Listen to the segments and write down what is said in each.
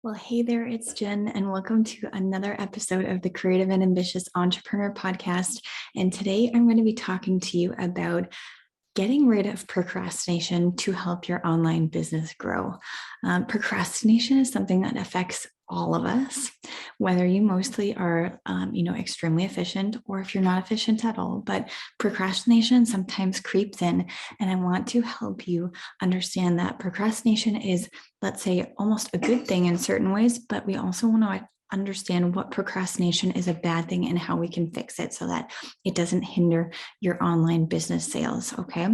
Well, hey there, it's Jen, and welcome to another episode of the Creative and Ambitious Entrepreneur Podcast. And today I'm going to be talking to you about getting rid of procrastination to help your online business grow. Procrastination is something that affects all of us, whether you mostly are, extremely efficient or if you're not efficient at all. But procrastination sometimes creeps in, and I want to help you understand that procrastination is, let's say, almost a good thing in certain ways, but we also want to understand what procrastination is a bad thing and how we can fix it so that it doesn't hinder your online business sales. Okay.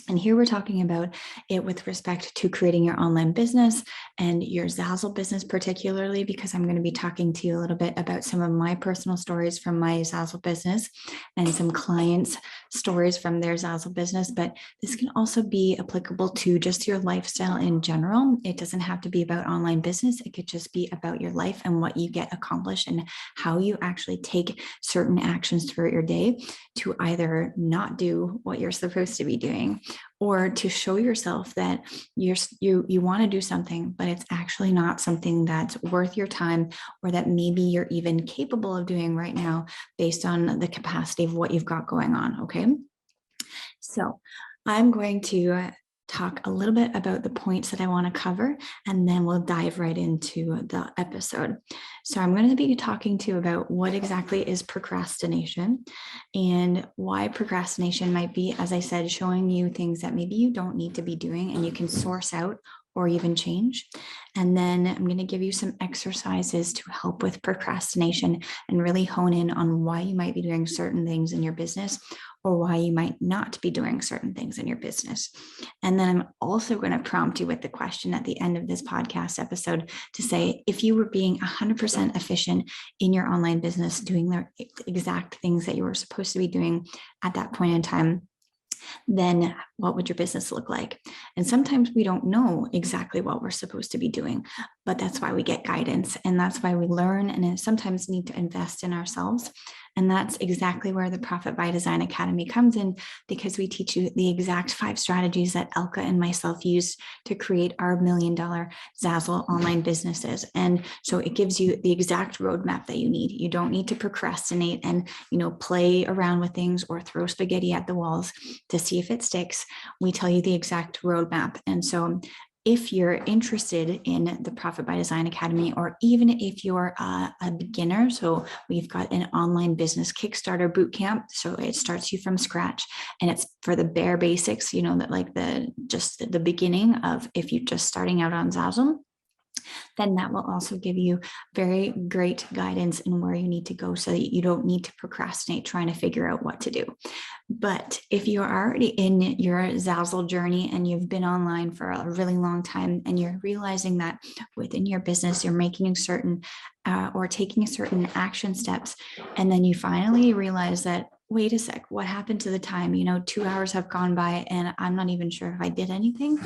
And here we're talking about it with respect to creating your online business and your Zazzle business, particularly because I'm going to be talking to you a little bit about some of my personal stories from my Zazzle business and some clients' stories from their Zazzle business. But this can also be applicable to just your lifestyle in general. It doesn't have to be about online business. It could just be about your life and what you get accomplished and how you actually take certain actions throughout your day to either not do what you're supposed to be doing, or to show yourself that you want to do something, but it's actually not something that's worth your time, or that maybe you're even capable of doing right now based on the capacity of what you've got going on. Okay. So I'm going to talk a little bit about the points that I want to cover, and then we'll dive right into the episode. So I'm going to be talking to you about what exactly is procrastination and why procrastination might be, as I said, showing you things that maybe you don't need to be doing and you can source out or even change. And then I'm going to give you some exercises to help with procrastination and really hone in on why you might be doing certain things in your business or why you might not be doing certain things in your business. And then I'm also going to prompt you with the question at the end of this podcast episode to say, if you were being 100% efficient in your online business, doing the exact things that you were supposed to be doing at that point in time, then what would your business look like? And sometimes we don't know exactly what we're supposed to be doing, but that's why we get guidance, and that's why we learn and sometimes need to invest in ourselves. And that's exactly where the Profit by Design Academy comes in, because we teach you the exact 5 strategies that Elka and myself used to create our $1 million Zazzle online businesses. And so it gives you the exact roadmap that you need. You don't need to procrastinate and, play around with things or throw spaghetti at the walls to see if it sticks. We tell you the exact roadmap. And so if you're interested in the Profit by Design Academy, or even if you're a beginner, so we've got an online business Kickstarter bootcamp. So it starts you from scratch, and it's for the bare basics, that like the beginning of if you're just starting out on Zazzle. Then that will also give you very great guidance in where you need to go so that you don't need to procrastinate trying to figure out what to do. But if you're already in your Zazzle journey and you've been online for a really long time, and you're realizing that within your business, you're making certain or taking certain action steps, and then you finally realize that, wait a sec, what happened to the time? 2 hours have gone by and I'm not even sure if I did anything.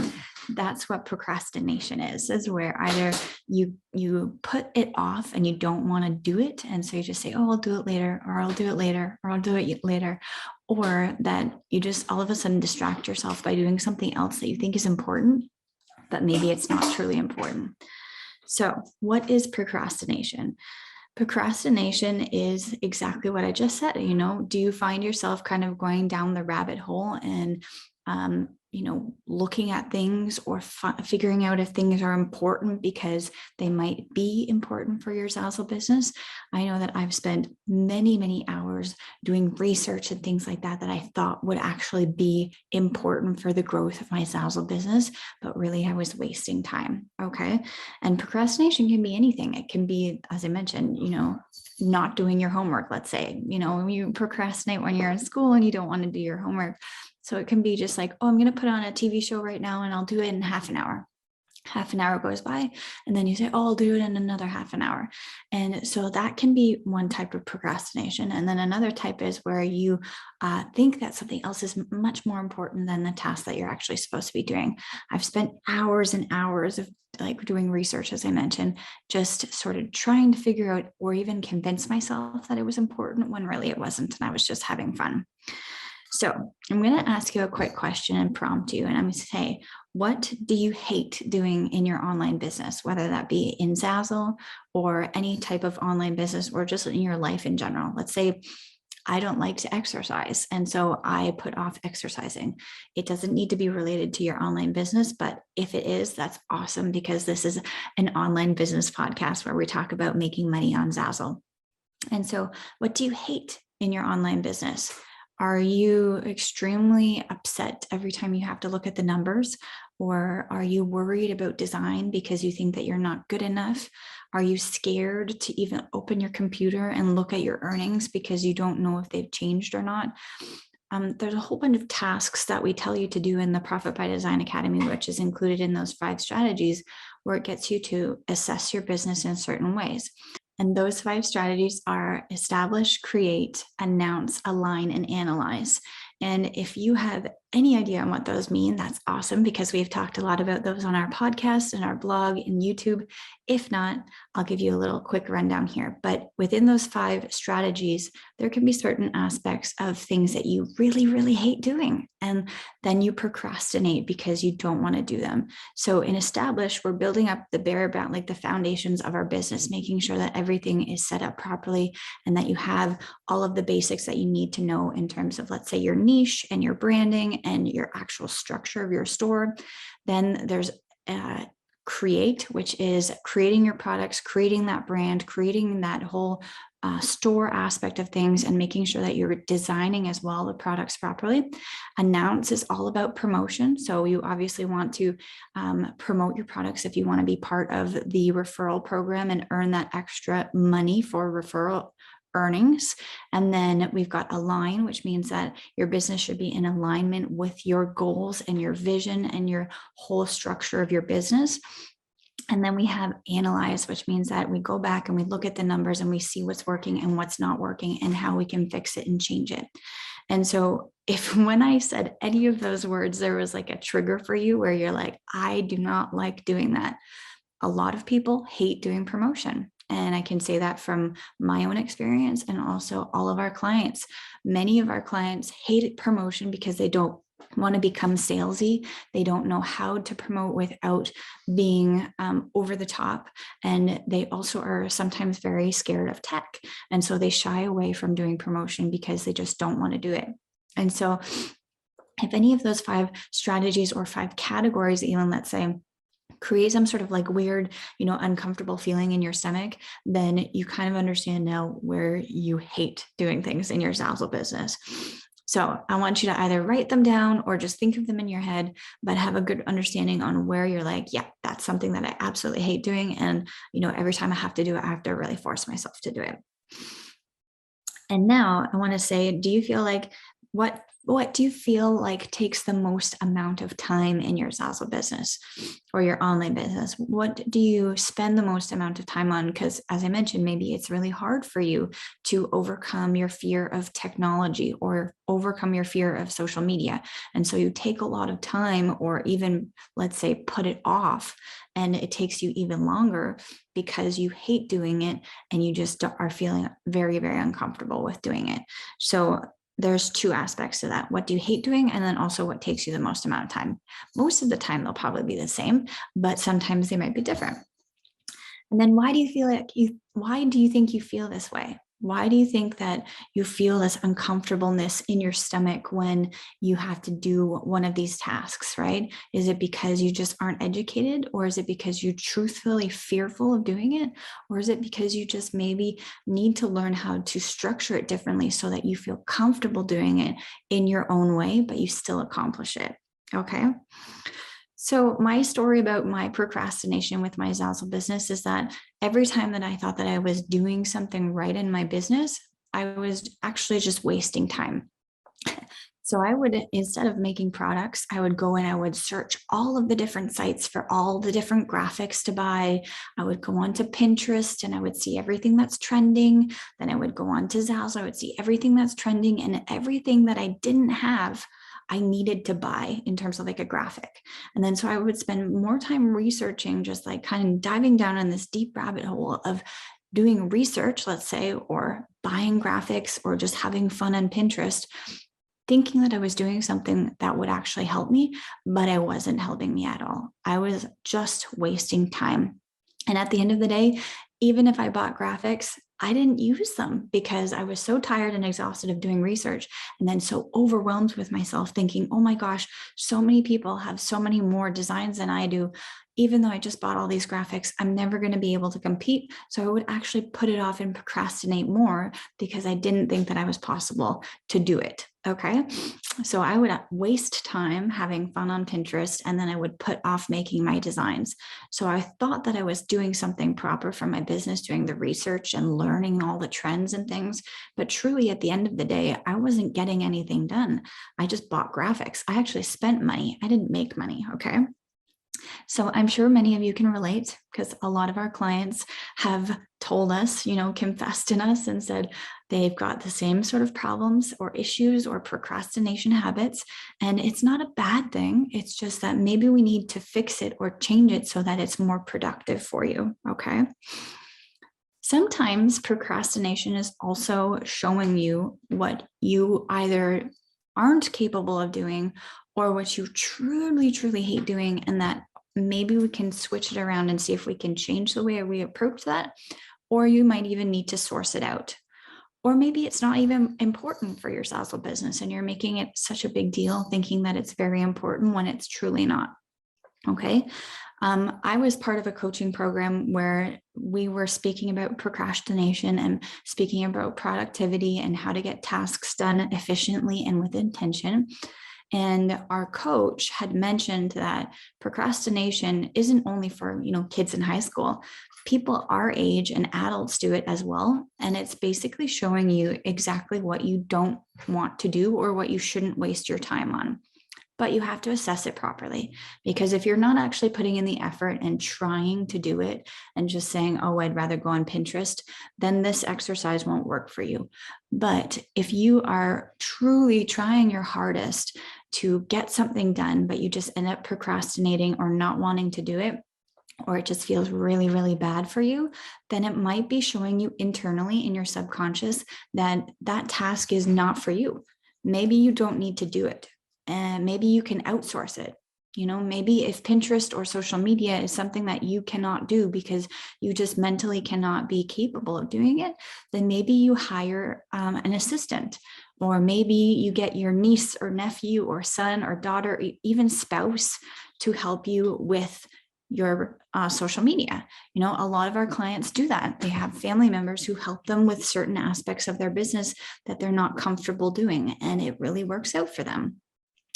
That's what procrastination is where either you put it off and you don't want to do it. And so you just say, oh, I'll do it later, or I'll do it later, or I'll do it later. Or that you just all of a sudden distract yourself by doing something else that you think is important, but maybe it's not truly important. So what is procrastination? Procrastination is exactly what I just said. Do you find yourself kind of going down the rabbit hole and, looking at things or figuring out if things are important because they might be important for your Zazzle business? I know that I've spent many, many hours doing research and things like that I thought would actually be important for the growth of my Zazzle business, but really I was wasting time. Okay. And procrastination can be anything. It can be, as I mentioned, not doing your homework. Let's say, you procrastinate when you're in school and you don't want to do your homework. So it can be just like, oh, I'm going to put on a TV show right now and I'll do it in half an hour. Half an hour goes by, and then you say, oh, I'll do it in another half an hour. And so that can be one type of procrastination. And then another type is where you think that something else is much more important than the task that you're actually supposed to be doing. I've spent hours and hours of doing research, as I mentioned, just sort of trying to figure out or even convince myself that it was important when really it wasn't. And I was just having fun. So I'm going to ask you a quick question and prompt you. And I'm going to say, What do you hate doing in your online business, whether that be in Zazzle or any type of online business or just in your life in general? Let's say I don't like to exercise, and so I put off exercising. It doesn't need to be related to your online business, but if it is, that's awesome, because this is an online business podcast where we talk about making money on Zazzle. And so, what do you hate in your online business? Are you extremely upset every time you have to look at the numbers? Or are you worried about design because you think that you're not good enough? Are you scared to even open your computer and look at your earnings because you don't know if they've changed or not? There's a whole bunch of tasks that we tell you to do in the Profit by Design Academy, which is included in those 5 strategies, where it gets you to assess your business in certain ways. And those 5 strategies are establish, create, announce, align, and analyze. And if you have any idea on what those mean, that's awesome, because we've talked a lot about those on our podcast and our blog and YouTube. If not, I'll give you a little quick rundown here. But within those 5 strategies, there can be certain aspects of things that you really, really hate doing. And then you procrastinate because you don't want to do them. So in establish, we're building up the bare ground, like the foundations of our business, making sure that everything is set up properly and that you have all of the basics that you need to know in terms of, let's say, your niche and your branding and your actual structure of your store. Then there's create, which is creating your products, creating that brand, creating that whole store aspect of things, and making sure that you're designing as well the products properly. Announce is all about promotion. So you obviously want to promote your products if you want to be part of the referral program and earn that extra money for referral earnings. And then we've got align, which means that your business should be in alignment with your goals and your vision and your whole structure of your business. And then we have analyze, which means that we go back and we look at the numbers and we see what's working and what's not working and how we can fix it and change it. And so if when I said any of those words, there was like a trigger for you where you're like, I do not like doing that. A lot of people hate doing promotion. And I can say that from my own experience and also all of our clients. Many of our clients hate promotion because they don't want to become salesy. They don't know how to promote without being over the top. And they also are sometimes very scared of tech. And so they shy away from doing promotion because they just don't want to do it. And so if any of those 5 strategies or 5 categories, even let's say, create some sort of like weird, uncomfortable feeling in your stomach, then you kind of understand now where you hate doing things in your Zazzle business. So I want you to either write them down or just think of them in your head, but have a good understanding on where you're like, yeah, that's something that I absolutely hate doing. And, every time I have to do it, I have to really force myself to do it. And now I want to say, do you feel like what do you feel like takes the most amount of time in your Zazzle business or your online business? What do you spend the most amount of time on? Because as I mentioned, maybe it's really hard for you to overcome your fear of technology or overcome your fear of social media. And so you take a lot of time, or even, let's say, put it off, and it takes you even longer because you hate doing it and you just are feeling very, very uncomfortable with doing it. So there's 2 aspects to that. What do you hate doing? And then also what takes you the most amount of time. Most of the time, they'll probably be the same, but sometimes they might be different. And then why do you think you feel this way? Why do you think that you feel this uncomfortableness in your stomach when you have to do one of these tasks, right? Is it because you just aren't educated? Or is it because you're truthfully fearful of doing it? Or is it because you just maybe need to learn how to structure it differently so that you feel comfortable doing it in your own way, but you still accomplish it? Okay. So my story about my procrastination with my Zazzle business is that every time that I thought that I was doing something right in my business, I was actually just wasting time. So I would, instead of making products, I would go and I would search all of the different sites for all the different graphics to buy. I would go on to Pinterest and I would see everything that's trending. Then I would go on to Zazzle. I would see everything that's trending, and everything that I didn't have, I needed to buy in terms of like a graphic. And then so I would spend more time researching, just like kind of diving down in this deep rabbit hole of doing research, let's say, or buying graphics, or just having fun on Pinterest. thinking that I was doing something that would actually help me, but I wasn't helping me at all. I was just wasting time. And at the end of the day, even if I bought graphics, I didn't use them because I was so tired and exhausted of doing research and then so overwhelmed with myself thinking, oh my gosh, so many people have so many more designs than I do. Even though I just bought all these graphics, I'm never going to be able to compete. So I would actually put it off and procrastinate more because I didn't think that I was possible to do it. Okay. So I would waste time having fun on Pinterest, and then I would put off making my designs. So I thought that I was doing something proper for my business, doing the research and learning all the trends and things. But truly, at the end of the day, I wasn't getting anything done. I just bought graphics. I actually spent money. I didn't make money. Okay. So I'm sure many of you can relate because a lot of our clients have told us, confessed in us and said they've got the same sort of problems or issues or procrastination habits. And it's not a bad thing. It's just that maybe we need to fix it or change it so that it's more productive for you. Okay. Sometimes procrastination is also showing you what you either aren't capable of doing or what you truly, truly hate doing, and that maybe we can switch it around and see if we can change the way we approach that, or you might even need to source it out. Or maybe it's not even important for your Zazzle business and you're making it such a big deal thinking that it's very important when it's truly not. Okay. I was part of a coaching program where we were speaking about procrastination and speaking about productivity and how to get tasks done efficiently and with intention. And our coach had mentioned that procrastination isn't only for, kids in high school. People our age and adults do it as well. And it's basically showing you exactly what you don't want to do or what you shouldn't waste your time on. But you have to assess it properly, because if you're not actually putting in the effort and trying to do it and just saying, oh, I'd rather go on Pinterest, then this exercise won't work for you. But if you are truly trying your hardest to get something done, but you just end up procrastinating or not wanting to do it, or it just feels really, really bad for you, then it might be showing you internally in your subconscious that that task is not for you. Maybe you don't need to do it. And maybe you can outsource it. Maybe if Pinterest or social media is something that you cannot do because you just mentally cannot be capable of doing it, then maybe you hire an assistant, or maybe you get your niece or nephew or son or daughter, even spouse, to help you with your social media. A lot of our clients do that. They have family members who help them with certain aspects of their business that they're not comfortable doing, and it really works out for them.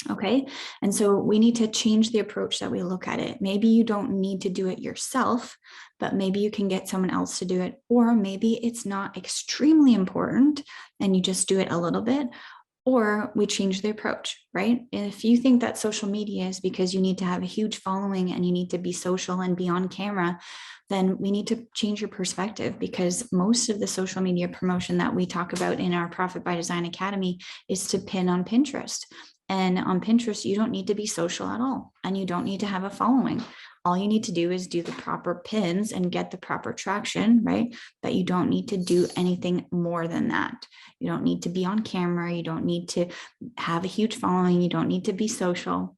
Okay. And so we need to change the approach that we look at it. Maybe you don't need to do it yourself, but maybe you can get someone else to do it. Or maybe it's not extremely important and you just do it a little bit, or we change the approach, right? If you think that social media is because you need to have a huge following and you need to be social and be on camera, then we need to change your perspective, because most of the social media promotion that we talk about in our Profit by Design Academy is to pin on Pinterest. And on Pinterest, you don't need to be social at all, and you don't need to have a following. All you need to do is do the proper pins and get the proper traction, right? But you don't need to do anything more than that. You don't need to be on camera. You don't need to have a huge following. You don't need to be social.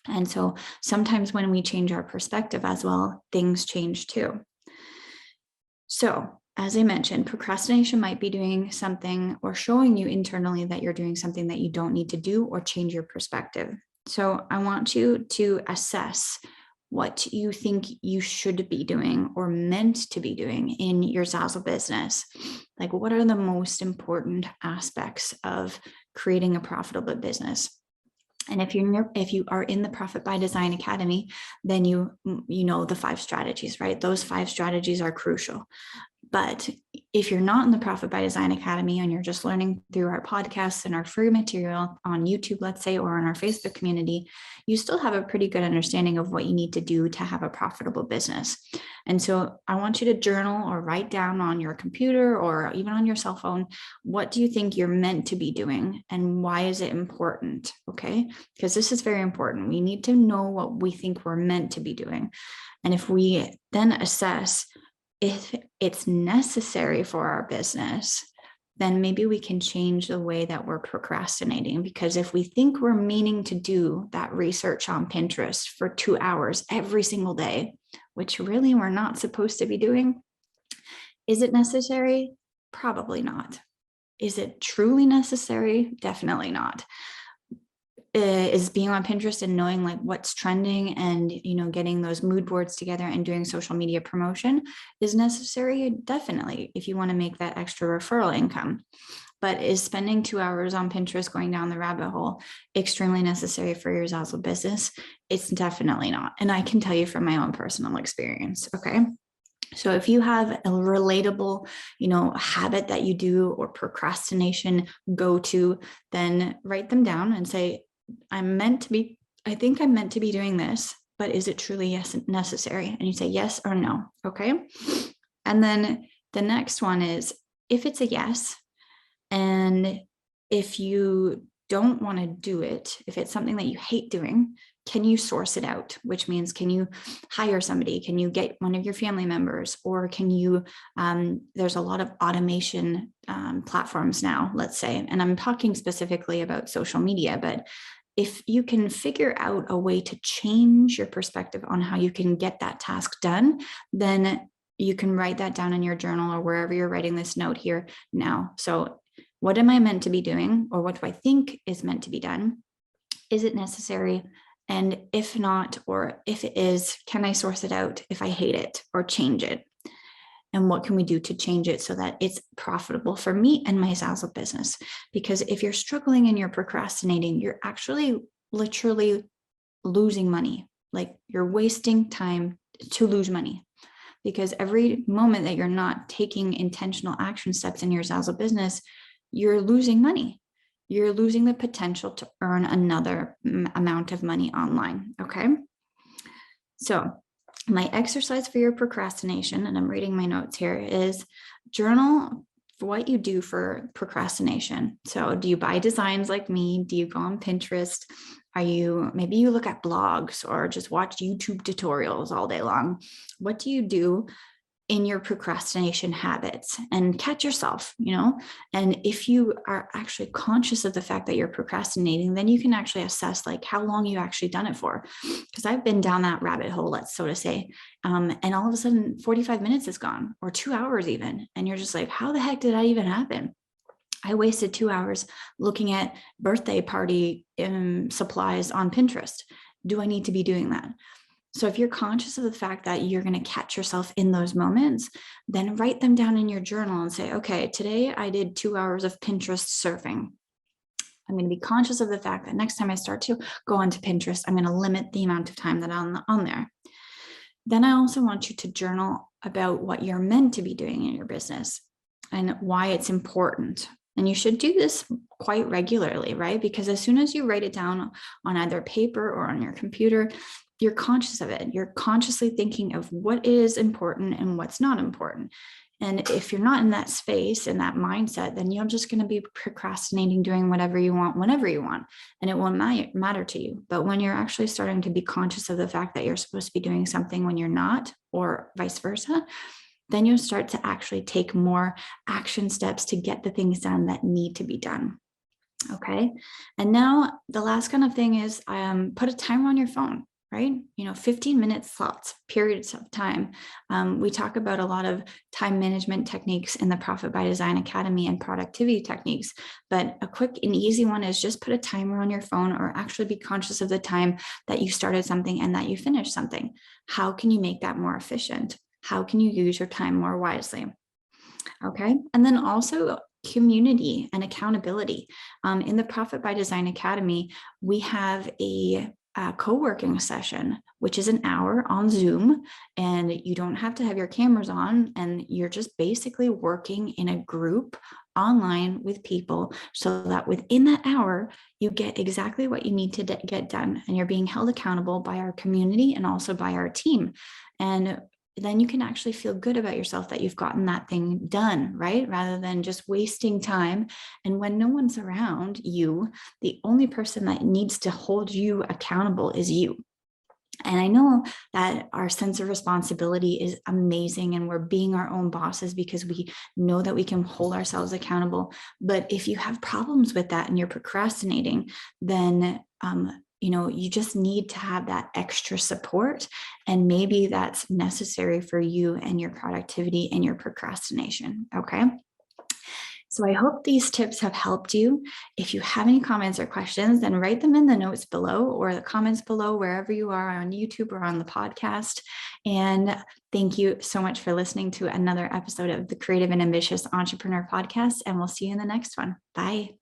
And so sometimes when we change our perspective as well, things change too. So as I mentioned, procrastination might be doing something or showing you internally that you're doing something that you don't need to do, or change your perspective. So I want you to assess what you think you should be doing or meant to be doing in your Zazzle business. Like, what are the most important aspects of creating a profitable business? And if you are in the Profit by Design Academy, then you know the 5 strategies, right? Those 5 strategies are crucial. But if you're not in the Profit by Design Academy and you're just learning through our podcasts and our free material on YouTube, let's say, or in our Facebook community, you still have a pretty good understanding of what you need to do to have a profitable business. And so I want you to journal or write down on your computer or even on your cell phone, what do you think you're meant to be doing and why is it important? Okay, because this is very important. We need to know what we think we're meant to be doing. And if we then assess if it's necessary for our business, then maybe we can change the way that we're procrastinating. Because if we think we're meaning to do that research on Pinterest for 2 hours every single day, which really we're not supposed to be doing, is it necessary? Probably not. Is it truly necessary? Definitely not. Is being on Pinterest and knowing like what's trending and, getting those mood boards together and doing social media promotion is necessary? Definitely, if you want to make that extra referral income. But is spending 2 hours on Pinterest going down the rabbit hole extremely necessary for your Zazzle business? It's definitely not. And I can tell you from my own personal experience. Okay. So if you have a relatable, habit that you do or procrastination go to, then write them down and say, I think I'm meant to be doing this, but is it truly necessary? And you say yes or no. Okay. And then the next one is, if it's a yes, and if you don't want to do it, if it's something that you hate doing, can you source it out? Which means, can you hire somebody? Can you get one of your family members? Or can you, there's a lot of automation platforms now, let's say, and I'm talking specifically about social media, but if you can figure out a way to change your perspective on how you can get that task done, then you can write that down in your journal or wherever you're writing this note here now. So what am I meant to be doing? Or what do I think is meant to be done? Is it necessary? And if not, or if it is, can I source it out if I hate it or change it? And what can we do to change it so that it's profitable for me and my Zazzle business? Because if you're struggling and you're procrastinating, you're actually literally losing money. Like, you're wasting time to lose money. Because every moment that you're not taking intentional action steps in your Zazzle business, you're losing money. You're losing the potential to earn another amount of money online. Okay. So my exercise for your procrastination, and I'm reading my notes here, is journal for what you do for procrastination. So do you buy designs like me? Do you go on Pinterest? Maybe you look at blogs or just watch YouTube tutorials all day long? What do you do in your procrastination habits? And catch yourself, and if you are actually conscious of the fact that you're procrastinating, then you can actually assess like how long you actually done it for. Because I've been down that rabbit hole, let's so to say, and all of a sudden 45 minutes is gone, or 2 hours even, and you're just like, how the heck did that even happen? I wasted 2 hours looking at birthday party supplies on Pinterest. Do I need to be doing that? So if you're conscious of the fact that you're going to catch yourself in those moments, then write them down in your journal and say, okay, today I did 2 hours of Pinterest surfing. I'm going to be conscious of the fact that next time I start to go onto Pinterest, I'm going to limit the amount of time that I'm on there. Then I also want you to journal about what you're meant to be doing in your business and why it's important. And you should do this quite regularly, right? Because as soon as you write it down on either paper or on your computer, you're conscious of it. You're consciously thinking of what is important and what's not important. And if you're not in that space, in that mindset, then you're just going to be procrastinating, doing whatever you want, whenever you want, and it won't matter to you. But when you're actually starting to be conscious of the fact that you're supposed to be doing something when you're not, or vice versa, then you'll start to actually take more action steps to get the things done that need to be done. Okay. And now the last kind of thing is put a timer on your phone. Right? 15-minute slots, periods of time. We talk about a lot of time management techniques in the Profit by Design Academy and productivity techniques, but a quick and easy one is just put a timer on your phone, or actually be conscious of the time that you started something and that you finished something. How can you make that more efficient? How can you use your time more wisely? Okay. And then also community and accountability. In the Profit by Design Academy, we have a co-working session, which is an hour on Zoom, and you don't have to have your cameras on, and you're just basically working in a group online with people, so that within that hour you get exactly what you need to get done, and you're being held accountable by our community and also by our team. And then you can actually feel good about yourself that you've gotten that thing done, right? Rather than just wasting time. And when no one's around you, the only person that needs to hold you accountable is you. And I know that our sense of responsibility is amazing and we're being our own bosses because we know that we can hold ourselves accountable. But if you have problems with that and you're procrastinating, then you just need to have that extra support. And maybe that's necessary for you and your productivity and your procrastination. Okay. So I hope these tips have helped you. If you have any comments or questions, then write them in the notes below or the comments below, wherever you are on YouTube or on the podcast. And thank you so much for listening to another episode of the Creative and Ambitious Entrepreneur Podcast. And we'll see you in the next one. Bye.